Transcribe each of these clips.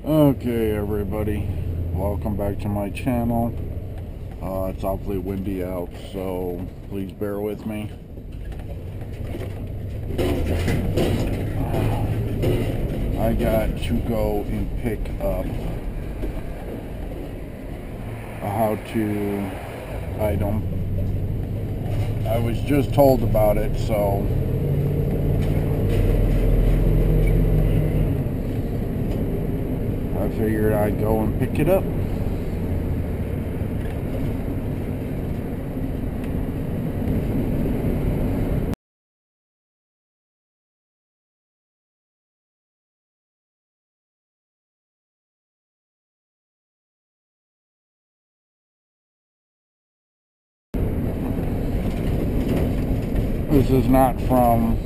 Okay, everybody, welcome back to my channel. It's awfully windy out, so please bear with me. I got to go and pick up a how-to item. I was just told about it, so I figured I'd go and pick it up. This is not from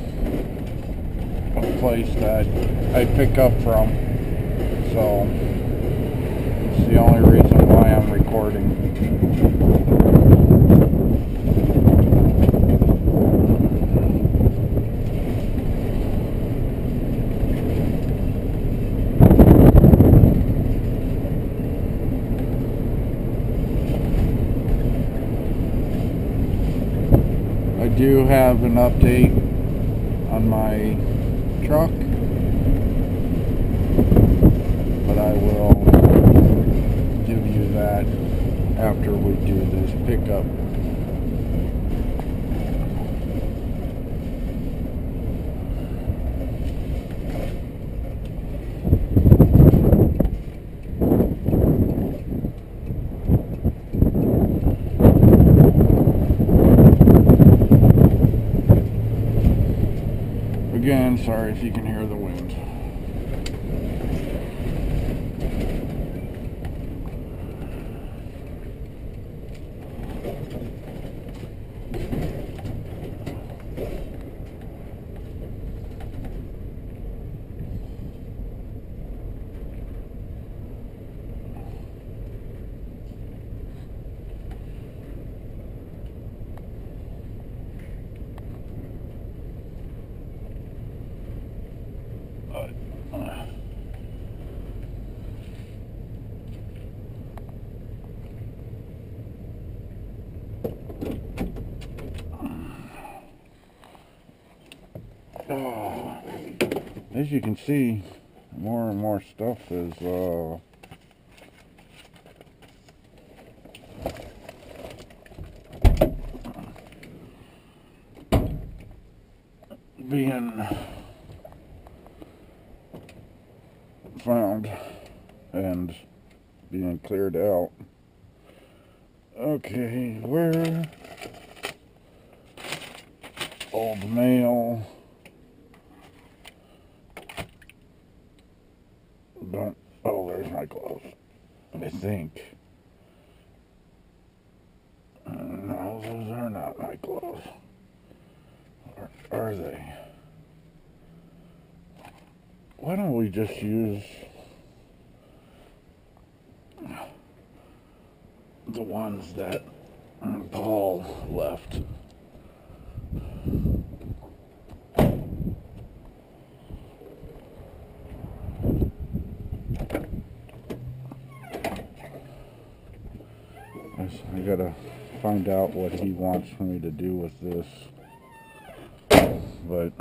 a place that I pick up from, so it's the only reason why I'm recording. I do have an update on my truck, but I will give you that after we do this pickup. Again, sorry if you can hear the wind. As you can see, more and more stuff is being found and being cleared out. Okay, where? Old mail. Oh, there's my gloves, I think. No, those are not my gloves. Or are they? Why don't we just use the ones that Paul left? I gotta find out what he wants me to do with this, but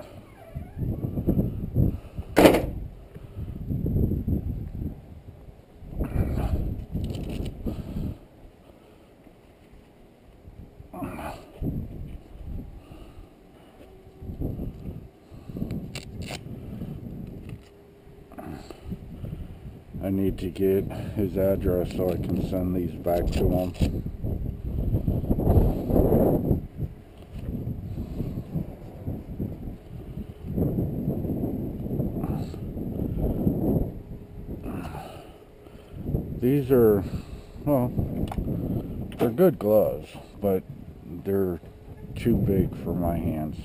I need to get his address so I can send these back to him. These are, well, they're good gloves, but they're too big for my hands.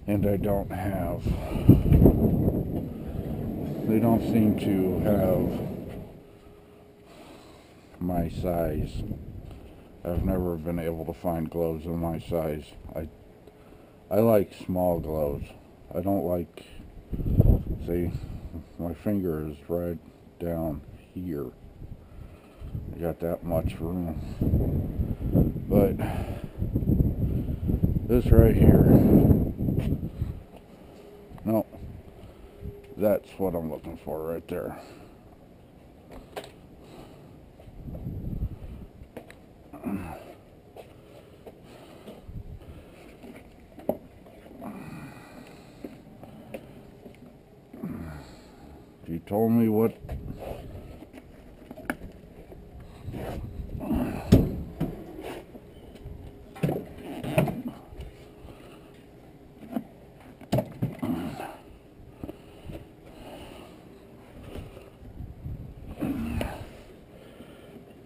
And I don't have, they don't seem to have my size. I've never been able to find gloves in my size. I like small glows. I don't like, see, my finger is right down here. I got that much room. But this right here, no, that's what I'm looking for right there. You told me what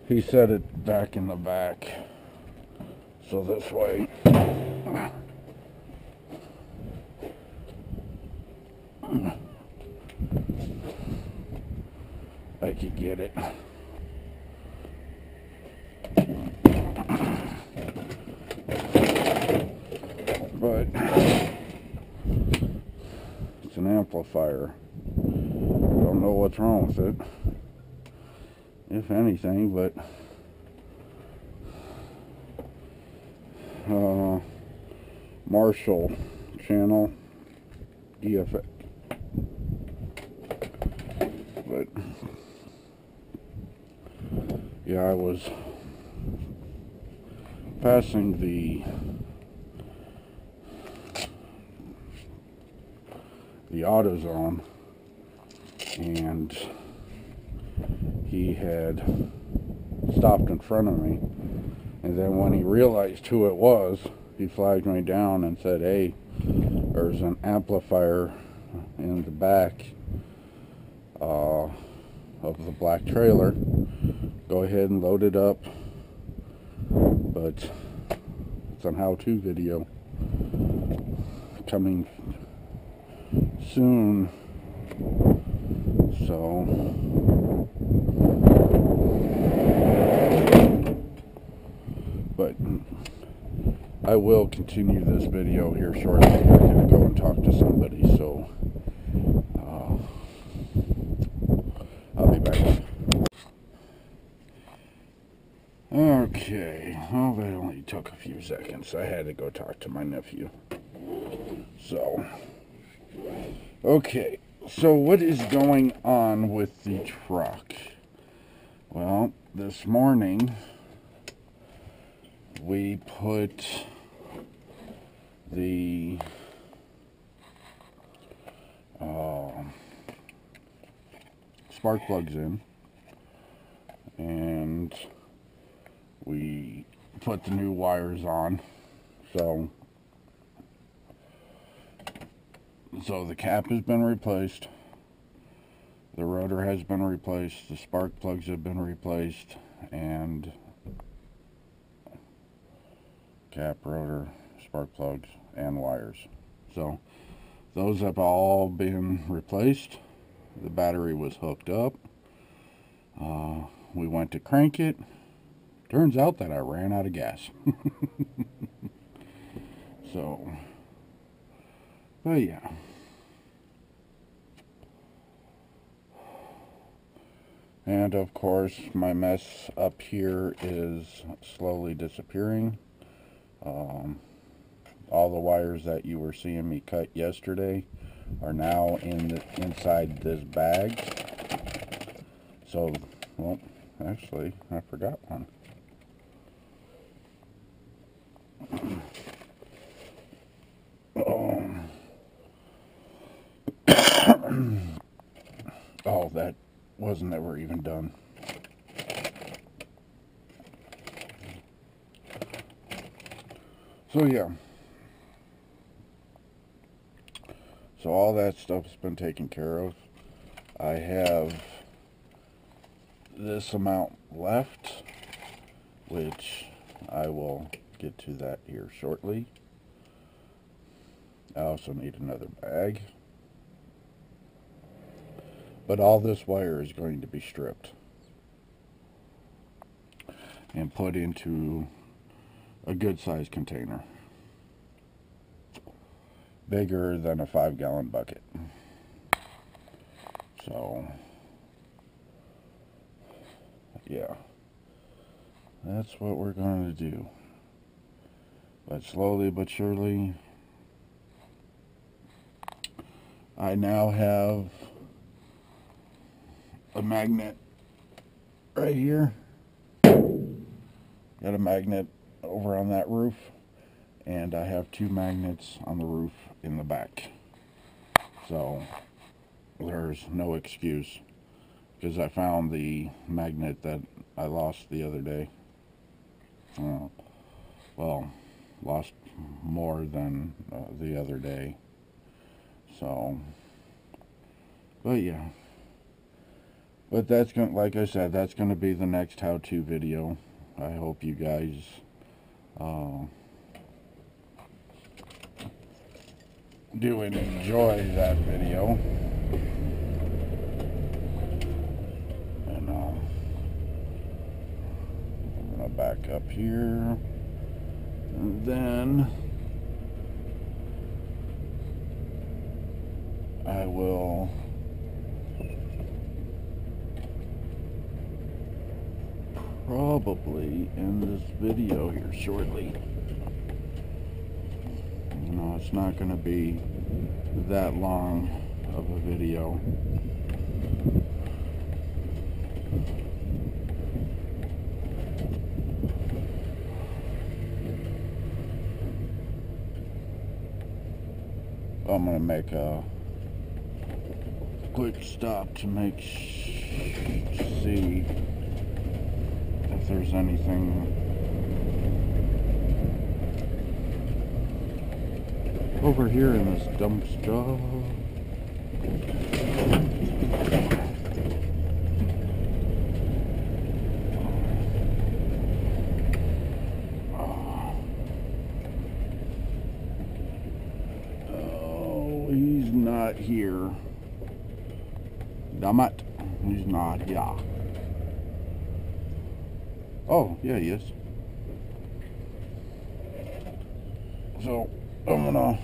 he said it back in the back, so this way I could get it. But it's an amplifier. Don't know what's wrong with it, if anything, but Marshall channel DFX. But yeah, I was passing the AutoZone, and he had stopped in front of me, and then when he realized who it was, he flagged me down and said, "Hey, there's an amplifier in the back of the black trailer. Go ahead and load it up." But it's a how-to video coming soon, so but I will continue this video here shortly. I'm going to go and talk to somebody, so I'll be back. Okay, well, that only took a few seconds. I had to go talk to my nephew. So, okay, so what is going on with the truck? Well, this morning we put the spark plugs in, and we put the new wires on. So the cap has been replaced, the rotor has been replaced, the spark plugs have been replaced, and cap, rotor, spark plugs, and wires. So those have all been replaced. The battery was hooked up. We went to crank it. Turns out that I ran out of gas. So, but yeah. And of course, my mess up here is slowly disappearing. All the wires that you were seeing me cut yesterday are now inside this bag. So, well, actually, I forgot one. Oh, that wasn't ever even done. So yeah. So all that stuff's been taken care of. I have this amount left, which I will get to that here shortly. I also need another bag. But all this wire is going to be stripped and put into a good sized container. bigger than a 5-gallon bucket. So, yeah, that's what we're going to do. But slowly but surely, I now have a magnet right here. Got a magnet over on that roof, and I have 2 magnets on the roof in the back. So there's no excuse, because I found the magnet that I lost the other day. Well, lost more than the other day. So, but yeah. But that's going, like I said, that's going to be the next how-to video. I hope you guys do enjoy that video. And I'm going to back up here. And then I will probably end this video here shortly. You know, it's not going to be that long of a video. I'm going to make a quick stop to see if there's anything over here in this dumpster. Oh, he's not here. Damn it. He's not, yeah. Oh, yeah, he is. So, I'm gonna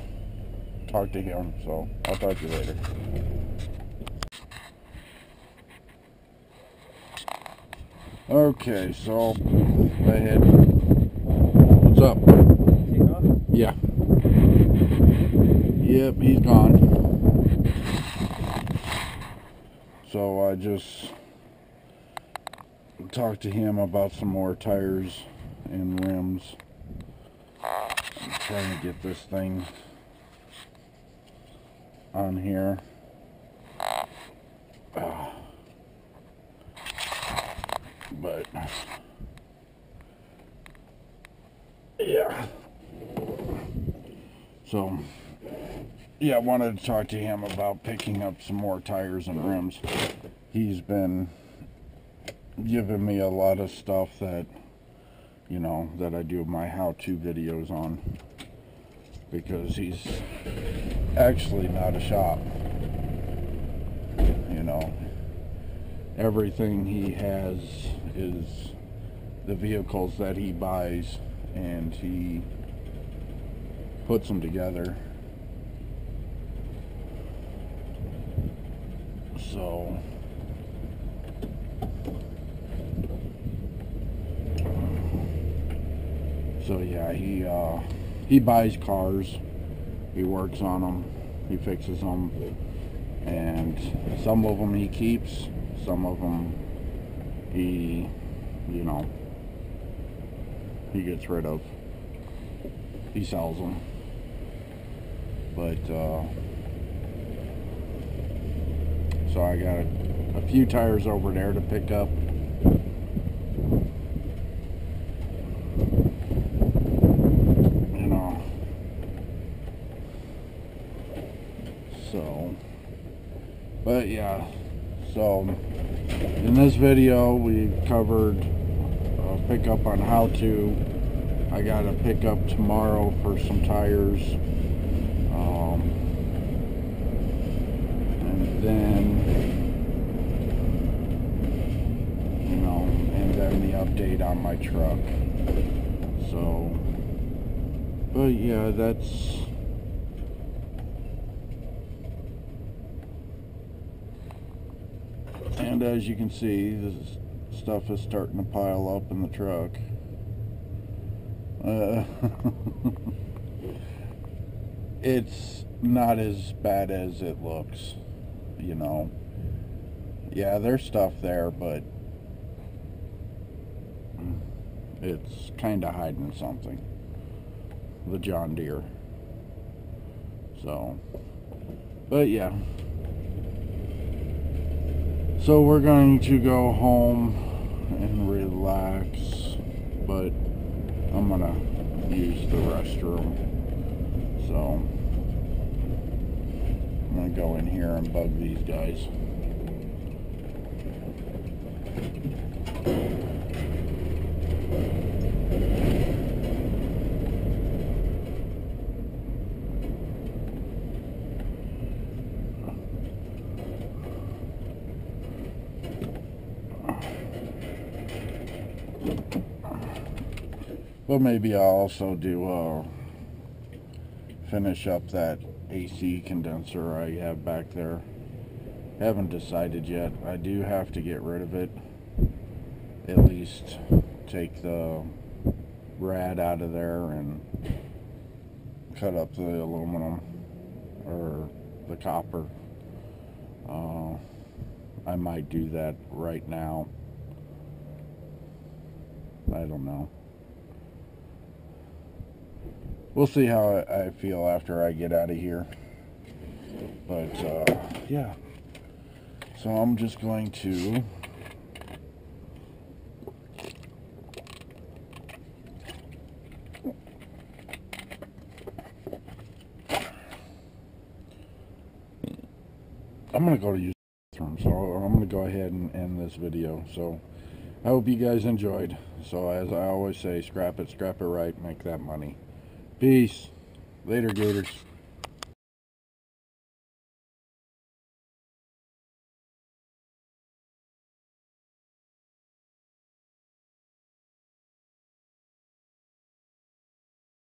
talk to him, so I'll talk to you later. Okay, so, go ahead. What's up? Take off? Yeah. Yep, he's gone. So I just talked to him about some more tires and rims. I'm trying to get this thing on here. But yeah. So yeah, I wanted to talk to him about picking up some more tires and rims. He's been giving me a lot of stuff that, you know, that I do my how-to videos on, because he's actually not a shop. You know, everything he has is the vehicles that he buys, and he puts them together. So yeah, he buys cars, he works on them, he fixes them, and some of them he keeps, some of them he, you know, he gets rid of, he sells them. But so I got a few tires over there to pick up. You know. So, but yeah. So in this video we covered a pickup on how to. I got a pickup tomorrow for some tires. And then, you know, and then the update on my truck. So, but yeah, And as you can see, this stuff is starting to pile up in the truck. It's not as bad as it looks, you know. Yeah, there's stuff there, but it's kind of hiding something. The John Deere. So, but yeah. So we're going to go home and relax, but I'm gonna use the restroom. So I'm gonna go in here and bug these guys. But maybe I'll also do finish up that AC condenser I have back there. Haven't decided yet. I do have to get rid of it. At least take the rad out of there and cut up the aluminum or the copper. I might do that right now. I don't know. We'll see how I feel after I get out of here. But, yeah. So I'm just going to go to use the bathroom. So I'm going to go ahead and end this video. So I hope you guys enjoyed. So as I always say, scrap it right, make that money. Peace. Later, Gators.